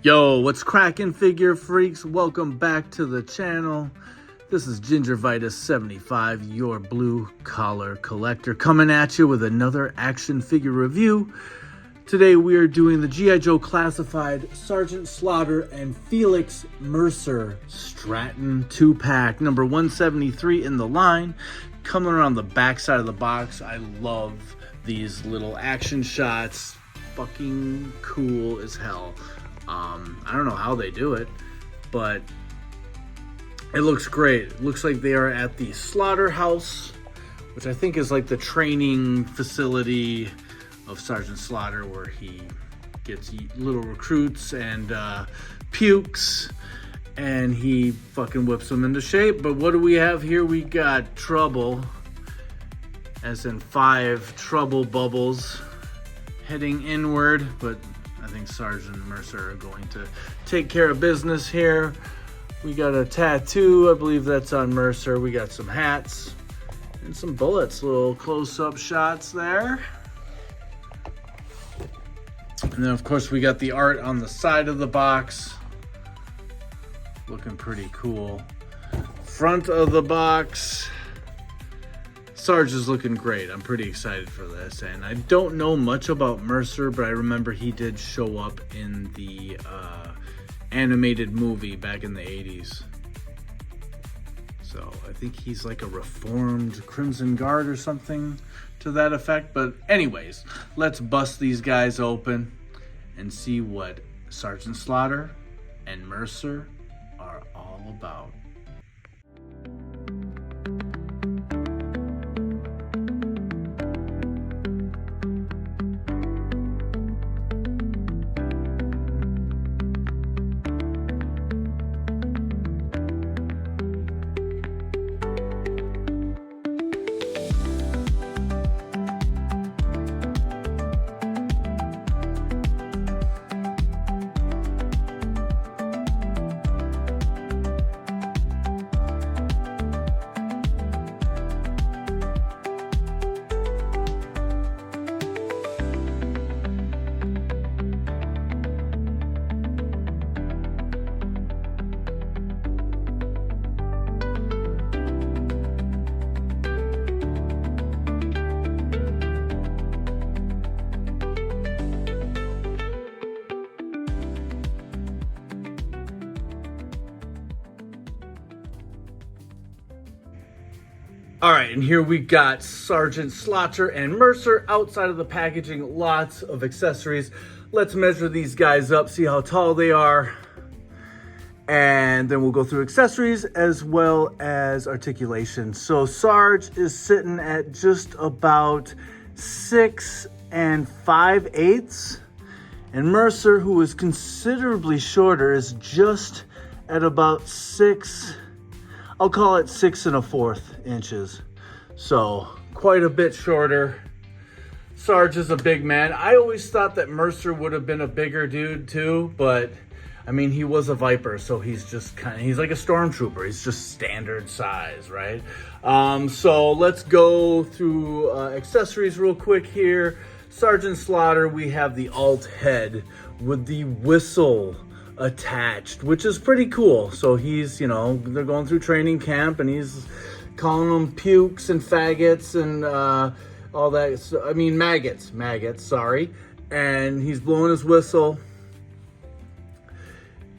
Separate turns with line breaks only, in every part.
Yo, what's crackin', figure freaks? Welcome back to the channel. This is Gingervitus75, your blue collar collector, coming at you with another action figure review. Today we are doing the G.I. Joe Classified Sergeant Slaughter and Felix Mercer Stratton 2-pack, number 173 in the line. Coming around the back side of the box, I love these little action shots. Fucking cool as hell. I don't know how they do it, but it looks great. It looks like they are at the slaughterhouse, which I think is like the training facility of Sergeant Slaughter, where he gets little recruits and pukes, and he fucking whips them into shape. But what do we have here? We got trouble, as in 5 trouble bubbles heading inward, but I think Sergeant and Mercer are going to take care of business here. We got a tattoo, I believe that's on Mercer. We got some hats and some bullets, little close-up shots there. And then of course we got the art on the side of the box. Looking pretty cool. Front of the box. Sarge is looking great. I'm pretty excited for this, and I don't know much about Mercer, but I remember he did show up in the animated movie back in the 80s. So I think he's like a reformed Crimson Guard or something to that effect. But anyways, let's bust these guys open and see what Sergeant Slaughter and Mercer are all about. All right, and here we got Sergeant Slaughter and Mercer outside of the packaging. Lots of accessories. Let's measure these guys up, see how tall they are. And then we'll go through accessories as well as articulation. So Sarge is sitting at just about 6 5/8. And Mercer, who is considerably shorter, is just at about 6, I'll call it 6 1/4 inches. So quite a bit shorter. Sarge is a big man. I always thought that Mercer would have been a bigger dude too, but I mean, he was a Viper, so he's just he's like a stormtrooper. He's just standard size, right? So let's go through accessories real quick here. Sergeant Slaughter, we have the alt head with the whistle attached, which is pretty cool. So he's, you know, they're going through training camp and he's calling them pukes and faggots and all that. So, I mean maggots, sorry. And he's blowing his whistle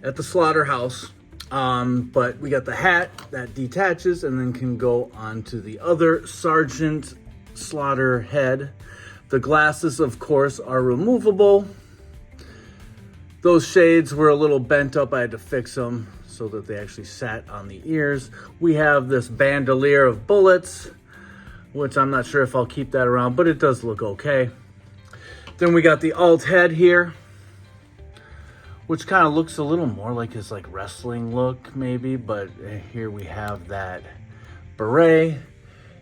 at the slaughterhouse. But we got the hat that detaches and then can go onto the other Sergeant Slaughter head. The glasses, of course, are removable. Those shades were a little bent up. I had to fix them so that they actually sat on the ears. We have this bandolier of bullets, which I'm not sure if I'll keep that around, but it does look okay. Then we got the alt head here, which kind of looks a little more like his like wrestling look maybe, but here we have that beret.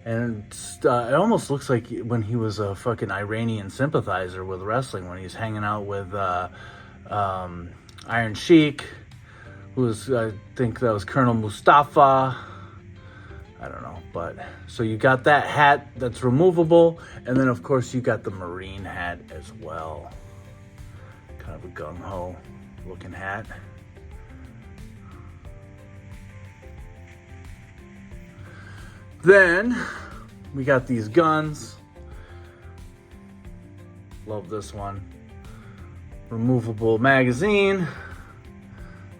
And it almost looks like when he was a fucking Iranian sympathizer with wrestling, when he's hanging out with Iron Sheik, who was, I think that was Colonel Mustafa. I don't know, but so you got that hat that's removable, and then of course you got the Marine hat as well. Kind of a gung-ho looking hat. Then we got these guns. Love this one. Removable magazine.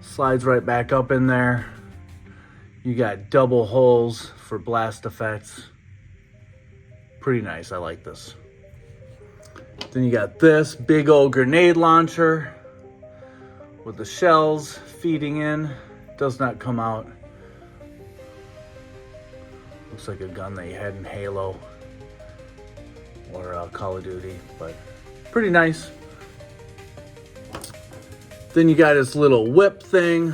Slides right back up in there. You got double holes for blast effects. Pretty nice, I like this. Then you got this big old grenade launcher with the shells feeding in. Does not come out. Looks like a gun that you had in Halo or Call of Duty, but pretty nice. Then you got his little whip thing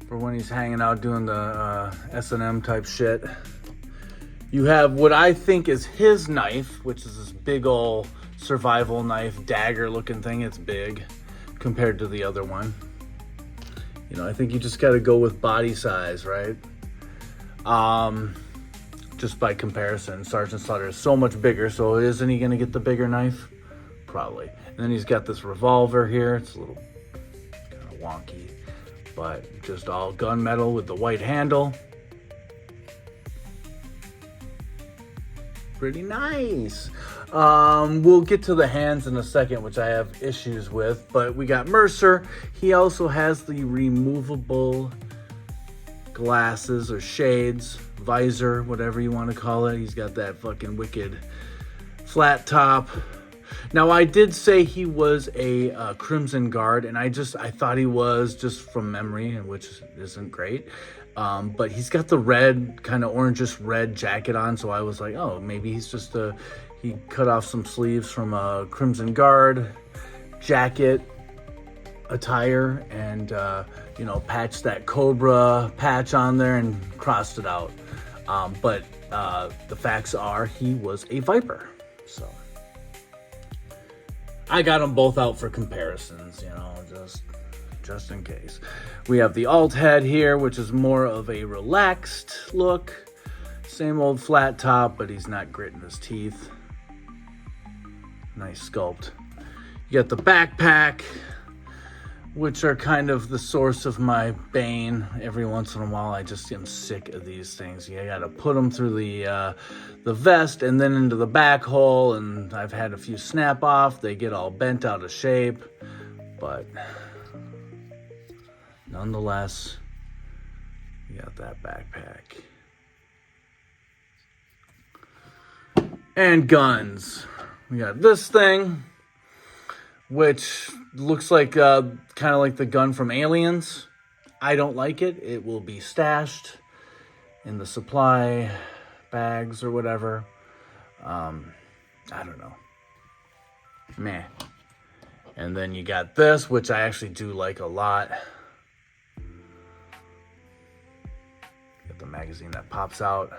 for when he's hanging out doing the S&M type shit. You have what I think is his knife, which is this big old survival knife, dagger looking thing. It's big compared to the other one. You know, I think you just got to go with body size, right? Just by comparison, Sergeant Slaughter is so much bigger, so isn't he going to get the bigger knife? Probably. And then he's got this revolver here. It's a little kind of wonky, but just all gunmetal with the white handle. Pretty nice. We'll get to the hands in a second, which I have issues with, but we got Mercer. He also has the removable glasses or shades, visor, whatever you want to call it. He's got that fucking wicked flat top. Now, I did say he was a Crimson Guard, and I thought he was just from memory, which isn't great. But he's got the red, kind of orangish red jacket on, so I was like, oh, maybe he's just he cut off some sleeves from a Crimson Guard jacket attire and, patched that Cobra patch on there and crossed it out. But the facts are he was a Viper, so I got them both out for comparisons, just in case. We have the alt head here, which is more of a relaxed look. Same old flat top, but he's not gritting his teeth. Nice sculpt. You got the backpack, which are kind of the source of my bane. Every once in a while, I just am sick of these things. You got to put them through the vest and then into the back hole, and I've had a few snap off. They get all bent out of shape, but nonetheless, you got that backpack. And guns. We got this thing, which looks like kind of like the gun from Aliens. I don't like it. It will be stashed in the supply bags or whatever. I don't know. Meh. And then you got this, which I actually do like a lot. Got the magazine that pops out.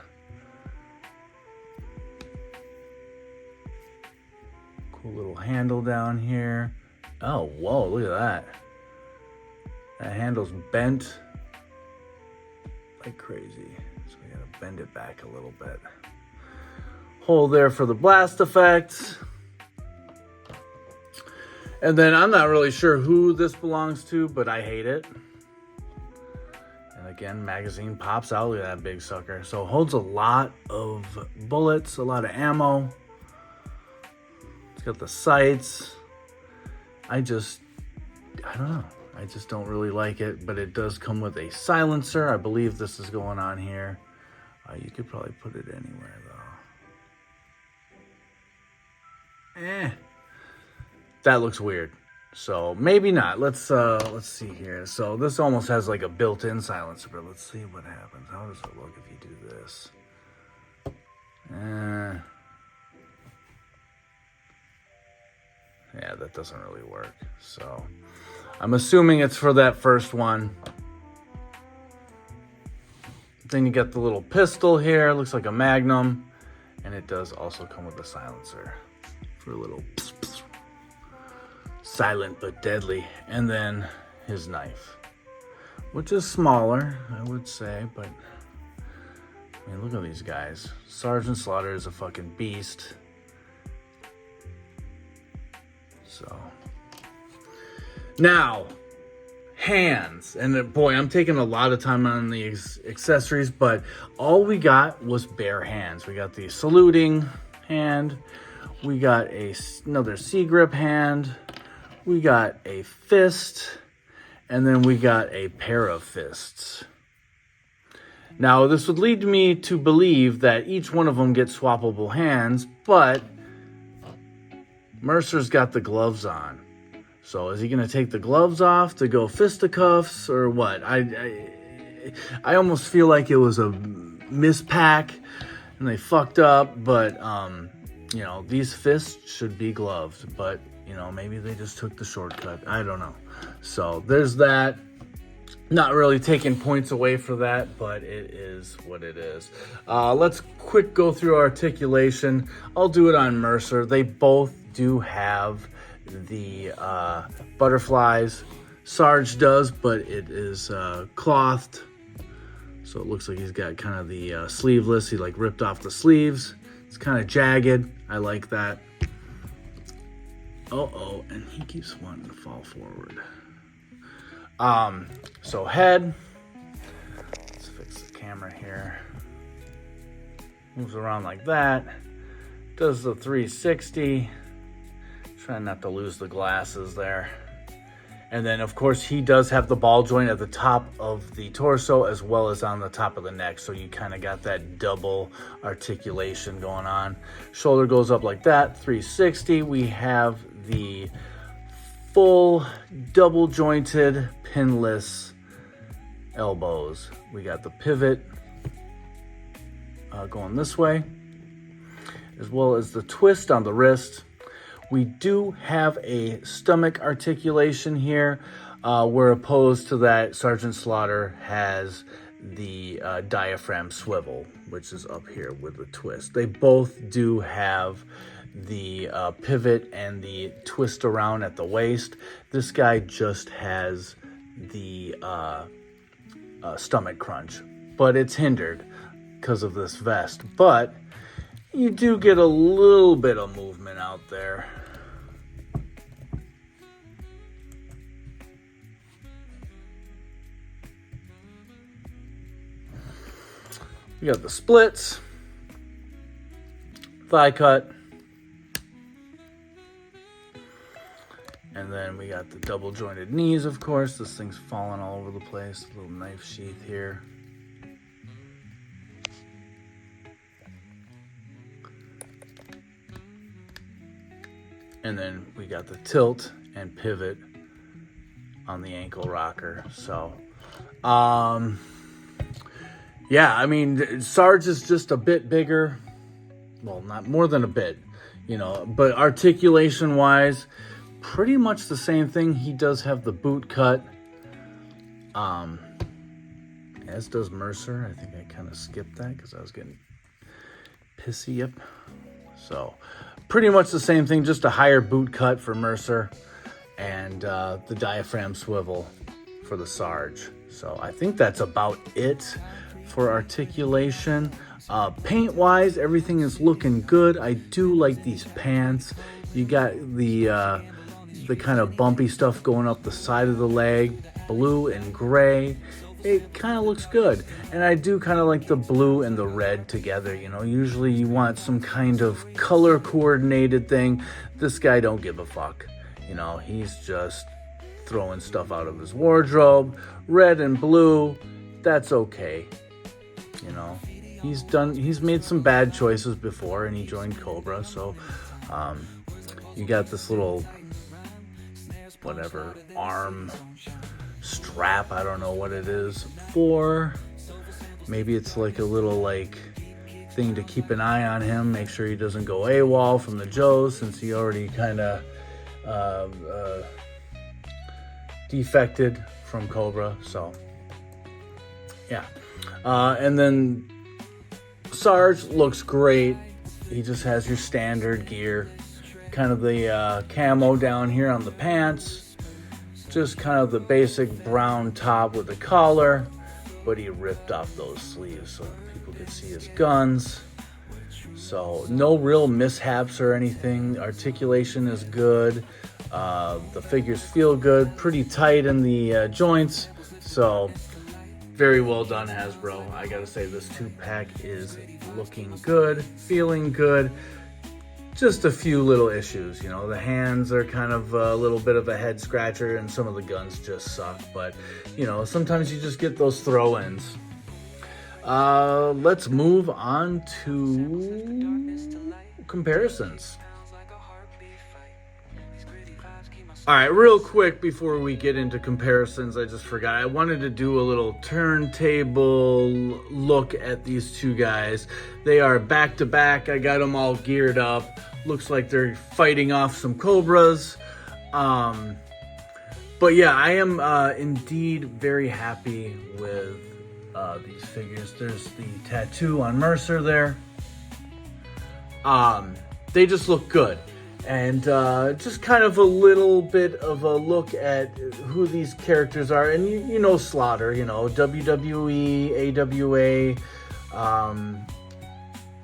Cool little handle down here. Oh, whoa, look at that. That handle's bent like crazy. So we gotta bend it back a little bit. Hole there for the blast effect. And then I'm not really sure who this belongs to, but I hate it. And again, magazine pops out. Look at that big sucker. So it holds a lot of bullets, a lot of ammo. It's got the sights. I don't know. I just don't really like it, but it does come with a silencer. I believe this is going on here. You could probably put it anywhere though. That looks weird. So maybe not. Let's see here. So this almost has like a built-in silencer, but let's see what happens. How does it look if you do this? Yeah, that doesn't really work. So I'm assuming it's for that first one. Then you got the little pistol here. Looks like a Magnum. And it does also come with a silencer for a little pss, pss. Silent but deadly. And then his knife, which is smaller, I would say. But I mean, look at these guys. Sergeant Slaughter is a fucking beast. So now hands, and boy, I'm taking a lot of time on the accessories, but all we got was bare hands. We got the saluting hand, we got another C grip hand, we got a fist, and then we got a pair of fists. Now, this would lead me to believe that each one of them gets swappable hands, but Mercer's got the gloves on. So is he going to take the gloves off to go fisticuffs or what? I almost feel like it was a mispack and they fucked up, but, you know, these fists should be gloved, but, you know, maybe they just took the shortcut. I don't know. So there's that. Not really taking points away for that, but it is what it is. Let's quick go through articulation. I'll do it on Mercer. They both do have the butterflies. Sarge does, but it is clothed, so it looks like he's got kind of the sleeveless. He like ripped off the sleeves. It's kind of jagged. I like that. And he keeps wanting to fall forward. So head, let's fix the camera here. Moves around like that. Does the 360. Trying not to lose the glasses there. And then, of course, he does have the ball joint at the top of the torso as well as on the top of the neck. So you kind of got that double articulation going on. Shoulder goes up like that, 360. We have the full double jointed pinless elbows. We got the pivot going this way, as well as the twist on the wrist. We do have a stomach articulation here, where opposed to that, Sergeant Slaughter has the diaphragm swivel, which is up here with the twist. They both do have the pivot and the twist around at the waist. This guy just has the stomach crunch, but it's hindered because of this vest. But you do get a little bit of movement out there. We got the splits, thigh cut, and then we got the double jointed knees, of course. This thing's falling all over the place. A little knife sheath here. And then we got the tilt and pivot on the ankle rocker. So, yeah, I mean, Sarge is just a bit bigger. Well, not more than a bit, you know, but articulation-wise, pretty much the same thing. He does have the boot cut, as does Mercer. I think I kind of skipped that because I was getting pissy. Yep. So, pretty much the same thing, just a higher boot cut for Mercer and the diaphragm swivel for the Sarge. So I think that's about it for articulation. Paint-wise, everything is looking good. I do like these pants. You got the kind of bumpy stuff going up the side of the leg, blue and gray. It kind of looks good. And I do kind of like the blue and the red together. You know, usually you want some kind of color coordinated thing. This guy don't give a fuck. You know, he's just throwing stuff out of his wardrobe. Red and blue, that's okay. You know, he's made some bad choices before and he joined Cobra. So, you got this little, whatever, arm strap, I don't know what it is for. Maybe it's like a little like thing to keep an eye on him, make sure he doesn't go AWOL from the Joes, since he already kind of defected from Cobra. So yeah, and then Sarge looks great. He just has your standard gear, kind of the camo down here on the pants. Just kind of the basic brown top with the collar, but he ripped off those sleeves so people could see his guns. So no real mishaps or anything. Articulation is good. The figures feel good, pretty tight in the joints. So very well done, Hasbro. I gotta say, this 2-pack is looking good, feeling good. Just a few little issues, you know, the hands are kind of a little bit of a head scratcher and some of the guns just suck, but you know, sometimes you just get those throw-ins. Let's move on to comparisons. All right, real quick before we get into comparisons, I just forgot. I wanted to do a little turntable look at these two guys. They are back to back. I got them all geared up. Looks like they're fighting off some cobras. But yeah, I am indeed very happy with these figures. There's the tattoo on Mercer there. They just look good. And just kind of a little bit of a look at who these characters are. And you know Slaughter, you know, WWE, AWA,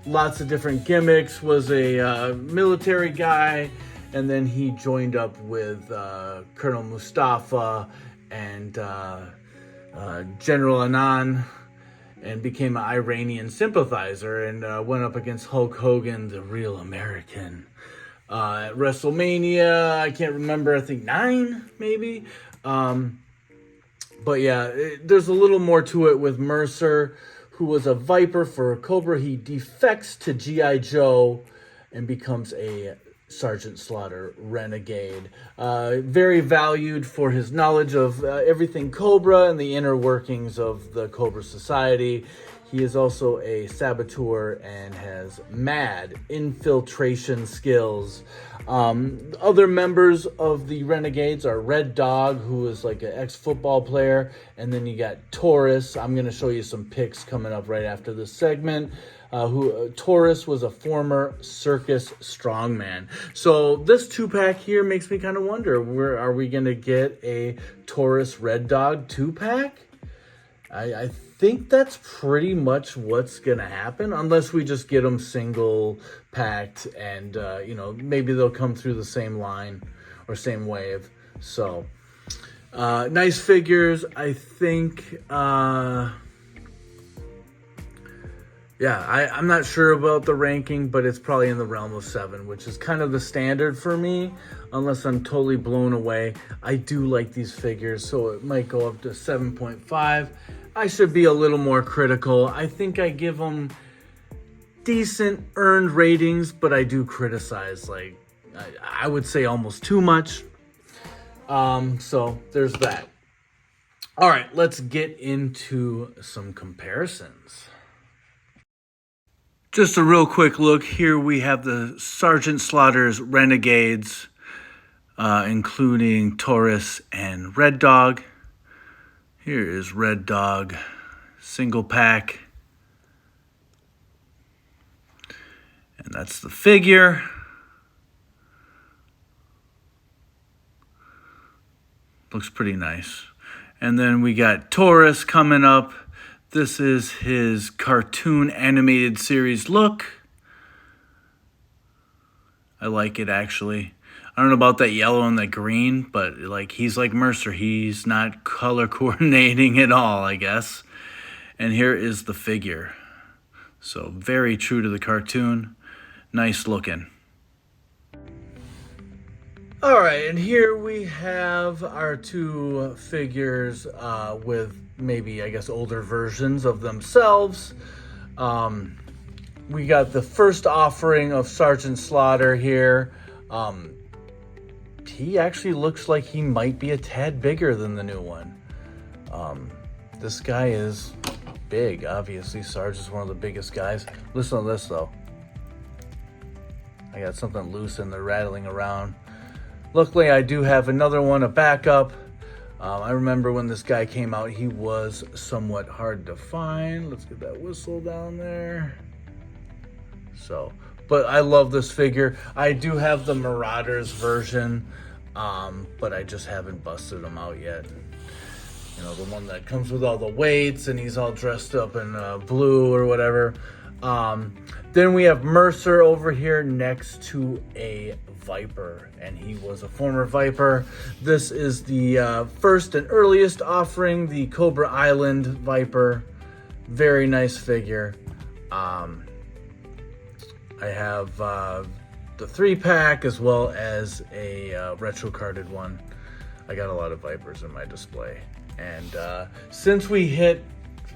lots of different gimmicks, was a military guy. And then he joined up with Colonel Mustafa and General Anand and became an Iranian sympathizer and went up against Hulk Hogan, the real American. At WrestleMania, I can't remember, I think 9 maybe. But yeah, there's a little more to it with Mercer, who was a Viper for Cobra. He defects to GIJOE and becomes a Sergeant Slaughter Renegade. Very valued for his knowledge of everything Cobra and the inner workings of the Cobra Society. He is also a saboteur and has mad infiltration skills. Other members of the Renegades are Red Dog, who is like an ex-football player. And then you got Taurus. I'm going to show you some pics coming up right after this segment. Taurus was a former circus strongman. So this 2-pack here makes me kind of wonder, are we going to get a Taurus Red Dog 2-pack? I think that's pretty much what's going to happen, unless we just get them single packed and, you know, maybe they'll come through the same line or same wave. So, nice figures. I think, yeah, I'm not sure about the ranking, but it's probably in the realm of 7, which is kind of the standard for me, unless I'm totally blown away. I do like these figures, so it might go up to 7.5. I should be a little more critical. I think I give them decent earned ratings, but I do criticize, like, I would say almost too much. So there's that. All right, let's get into some comparisons. Just a real quick look. Here we have the Sergeant Slaughter's Renegades, including Taurus and Red Dog. Here is Red Dog, single pack. And that's the figure. Looks pretty nice. And then we got Taurus coming up. This is his cartoon animated series look. I like it, actually. I don't know about that yellow and the green, but like he's like Mercer. He's not color coordinating at all, I guess. And here is the figure. So very true to the cartoon. Nice looking. All right, and here we have our two figures with maybe, I guess, older versions of themselves. We got the first offering of Sergeant Slaughter here. He actually looks like he might be a tad bigger than the new one. This guy is big, obviously. Sarge is one of the biggest guys. Listen to this, though. I got something loose and they're rattling around. Luckily, I do have another one, a backup. I remember when this guy came out, he was somewhat hard to find. Let's get that whistle down there. So, but I love this figure. I do have the Marauders version, but I just haven't busted them out yet. You know, the one that comes with all the weights and he's all dressed up in blue or whatever. Then we have Mercer over here next to a Viper, and he was a former Viper. This is the first and earliest offering, the Cobra Island Viper. Very nice figure. I have the 3-pack as well as a retro carded one. I got a lot of Vipers in my display. And since we hit,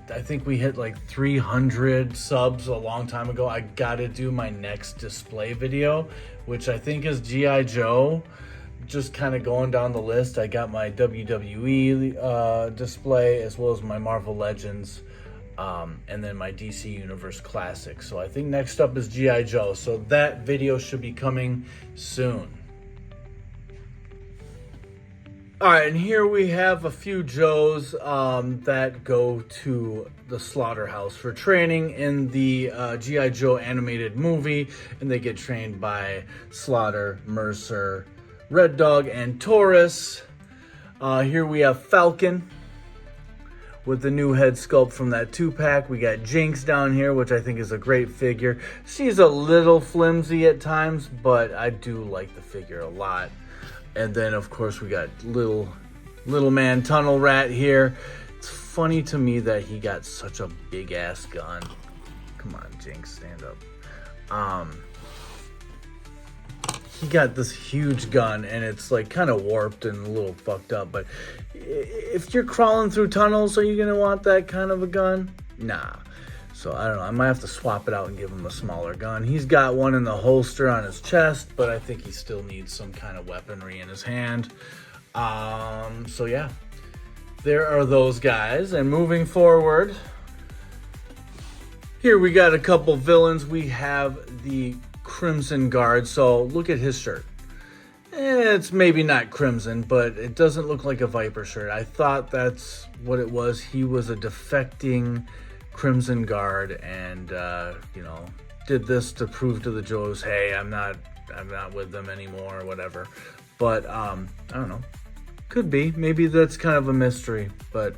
I think we hit like 300 subs a long time ago, I gotta do my next display video, which I think is G.I. Joe. Just kind of going down the list. I got my WWE display as well as my Marvel Legends. And then my DC Universe Classic. So I think next up is G.I. Joe. So that video should be coming soon. Alright, and here we have a few Joes that go to the slaughterhouse for training in the G.I. Joe animated movie. And they get trained by Slaughter, Mercer, Red Dog, and Taurus. Here we have Falcon with the new head sculpt from that 2-pack. We got Jinx down here, which I think is a great figure. She's a little flimsy at times, but I do like the figure a lot. And then, of course, we got little man Tunnel Rat here. It's funny to me that he got such a big-ass gun. Come on, Jinx, stand up. He got this huge gun, and it's like kind of warped and a little fucked up. But if you're crawling through tunnels, are you gonna want that kind of a gun? Nah. So I don't know. I might have to swap it out and give him a smaller gun. He's got one in the holster on his chest, but I think he still needs some kind of weaponry in his hand. So yeah, there are those guys. And moving forward, here we got a couple villains. We have the Crimson Guard. So look at his shirt. It's maybe not crimson, but it doesn't look like a Viper shirt. I thought that's what it was. He was a defecting Crimson Guard, and you know, did this to prove to the Joes, hey, I'm not with them anymore or whatever. But I don't know. Could be. Maybe that's kind of a mystery, but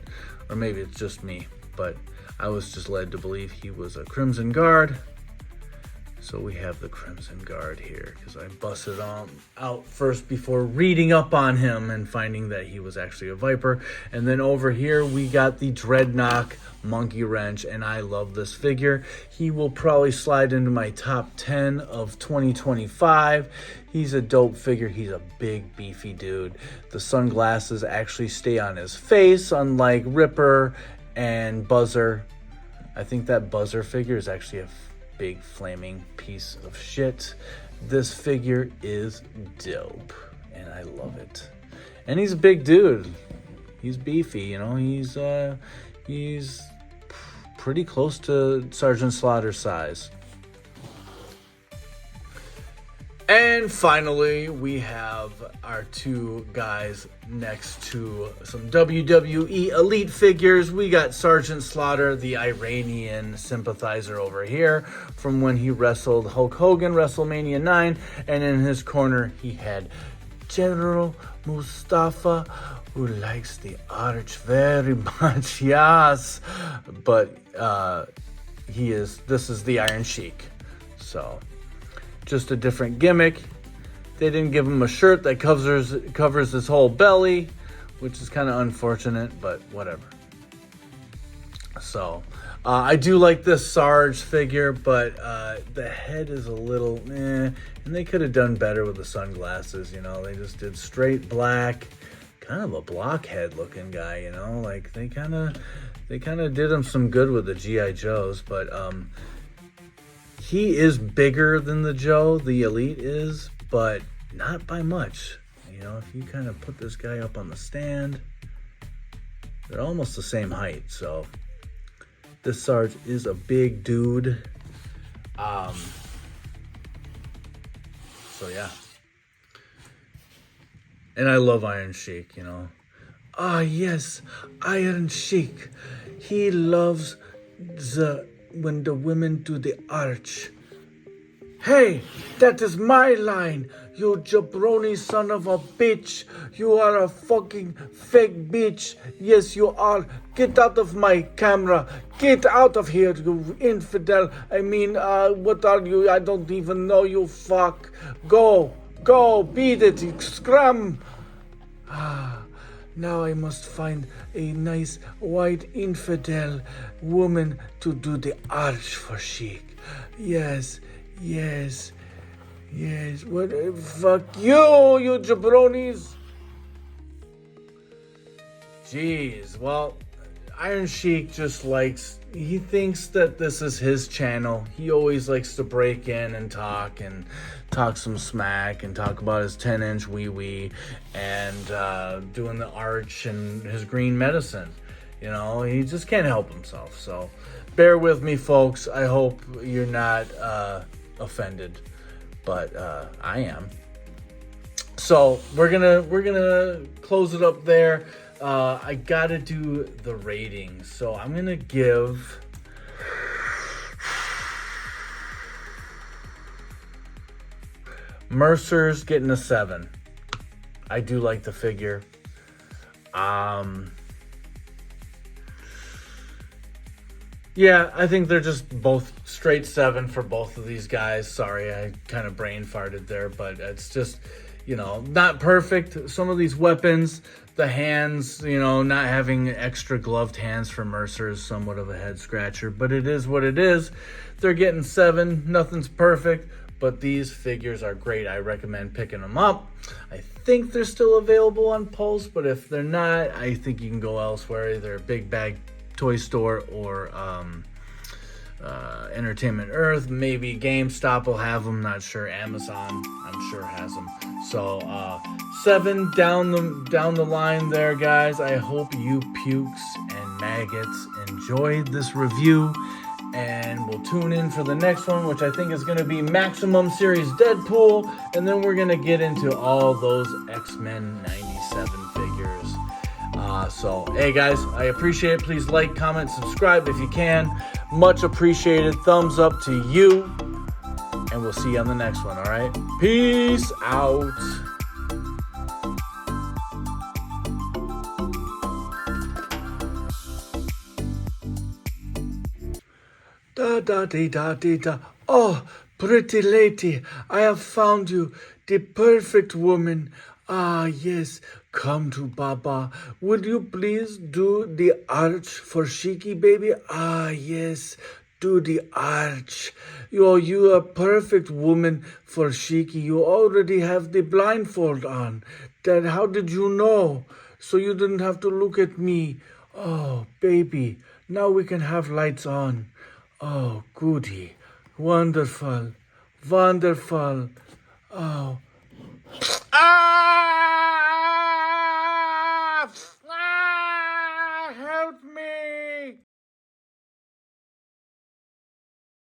or maybe it's just me. But I was just led to believe he was a Crimson Guard. So we have the Crimson Guard here because I busted out first before reading up on him and finding that he was actually a Viper. And then over here we got the Dreadnought Monkey Wrench, and I love this figure. He will probably slide into my top 10 of 2025. He's a dope figure. He's a big, beefy dude. The sunglasses actually stay on his face, unlike Ripper and Buzzer. I think that Buzzer figure is actually a big flaming piece of shit. This figure is dope, and I love it. And he's a big dude. He's beefy, you know. He's pretty close to Sergeant Slaughter's size. And finally, we have our two guys next to some WWE Elite figures. We got Sergeant Slaughter, the Iranian sympathizer over here, from when he wrestled Hulk Hogan, WrestleMania 9. And in his corner, he had General Mustafa, who likes the arch very much, yes. But this is the Iron Sheik. So just a different gimmick. They didn't give him a shirt that covers his whole belly, which is kind of unfortunate, but whatever. So I do like this Sarge figure, but the head is a little and they could have done better with the sunglasses. You know, they just did straight black, kind of a blockhead looking guy. You know, like they kind of did him some good with the G.I. Joes, but he is bigger than the Joe, the Elite is, but not by much. You know, if you kind of put this guy up on the stand, they're almost the same height. So this Sarge is a big dude. So yeah. And I love Iron Sheik, you know. Ah, yes, Iron Sheik. He loves when the women do the arch. Hey, that is my line. You jabroni son of a bitch. You are a fucking fake bitch. Yes, you are. Get out of my camera. Get out of here, you infidel. I mean, what are you? I don't even know you, fuck. Go. Go. Beat it. Scram. Now I must find a nice white infidel woman to do the arch for Sheik. Yes, yes, yes. What? Fuck you jabronis. Jeez. Well, Iron Sheik just he thinks that this is his channel. He always likes to break in and talk some smack and talk about his 10-inch wee and doing the arch and his green medicine. You know, he just can't help himself. So bear with me, folks. I hope you're not offended, but I am. So we're gonna close it up there. I gotta do the ratings, so I'm gonna give Mercer's getting a 7. I do like the figure. Yeah, I think they're just both straight 7 for both of these guys. Sorry, I kind of brain farted there, but it's just, you know, not perfect. Some of these weapons, the hands, you know, not having extra gloved hands for Mercer is somewhat of a head scratcher, but it is what it is. They're getting 7. Nothing's perfect, but these figures are great. I recommend picking them up. I think they're still available on Pulse, but if they're not, I think you can go elsewhere, either a Big Bag Toy Store or Entertainment Earth. Maybe GameStop will have them, not sure. Amazon, I'm sure, has them. So 7 down the line there, guys. I hope you pukes and maggots enjoyed this review, and we'll tune in for the next one, which I think is going to be Maximum Series Deadpool, and then we're going to get into all those X-Men 97 figures. So, hey guys, I appreciate it. Please like, comment, subscribe if you can. Much appreciated. Thumbs up to you. And we'll see you on the next one, all right? Peace out. Da. Oh, pretty lady, I have found you, the perfect woman. Ah, yes, come to Baba. Would you please do the arch for Shiki, baby? Ah, yes, do the arch. You are a perfect woman for Shiki. You already have the blindfold on. Dad, how did you know? So you didn't have to look at me. Oh, baby, now we can have lights on. Oh, goody. Wonderful. Wonderful. Oh. Ah! Help me!